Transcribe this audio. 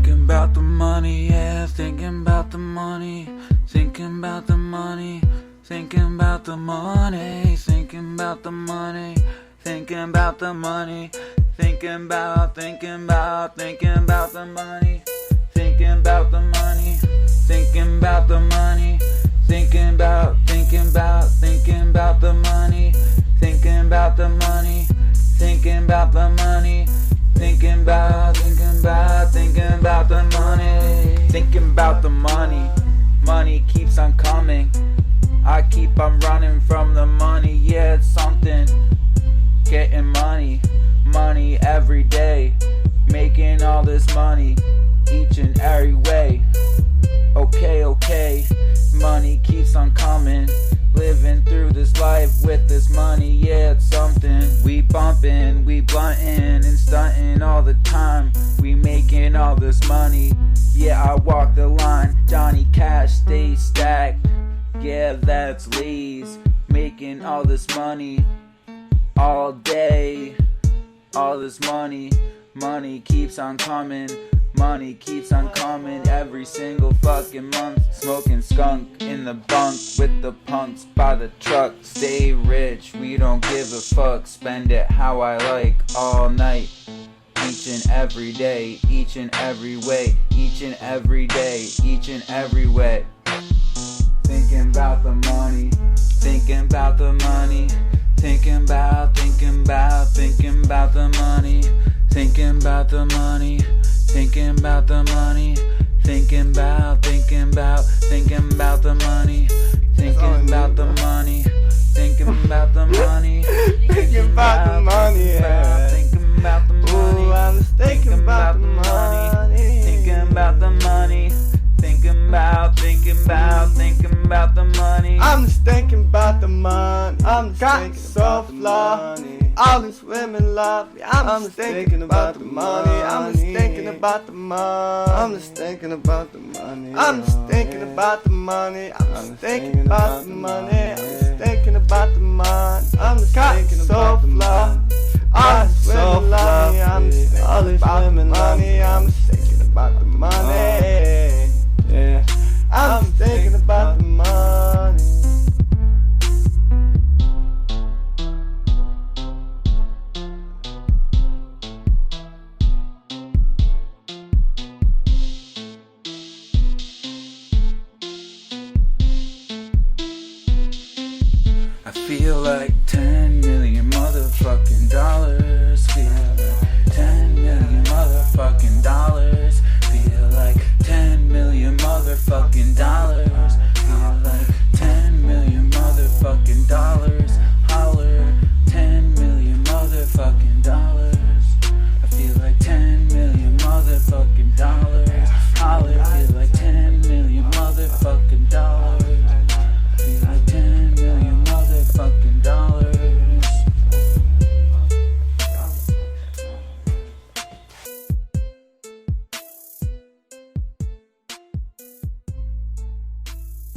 Thinking about the money, yeah, thinking about the money, thinking about the money, thinking about the money, thinking about the money, thinking about the money, thinking about the money, thinking about the money, thinking about the money, thinking about the money, thinking about the money, thinking about the money, thinking about the money, thinking about the money. Money keeps on coming, I keep on running from the money. Yeah, it's something, getting money every day, making all this money each and every way. Okay, money keeps on coming, living through this life with this money. Yeah, it's something. We bumping, we blunting and stunting all the time. We making all this money. Yeah, I walk the line. Johnny Cash stay stacked. Yeah, that's Lee's, making all this money all day. All this money keeps on coming. Money keeps on coming every single fucking month. Smoking skunk in the bunk with the punks by the truck. Stay rich, we don't give a fuck. Spend it how I like all night. Each and every day, each and every way, each and every day, each and every way. Thinking about the money, thinking about the money, thinking about the money, thinking about the money, thinking about the money, thinking about the money, thinking about the money, thinking about the money, Thinking about the money, yeah. thinking about the money, Ooh, I'm just thinking about the money, thinking about the money, thinking about the money. I'm just thinking about the money. I'm just got self-love. All these women love me. I'm just thinking about the money. I'm just thinking about the money. I'm just thinking about the money. I'm just thinking about the money. I'm just thinking about the money. I'm just thinking about the money. I'm just thinking about the money. All these women love me. I'm just thinking about the money. I'm just thinking about the money. Yeah. I'm just thinking about the money. I feel like 10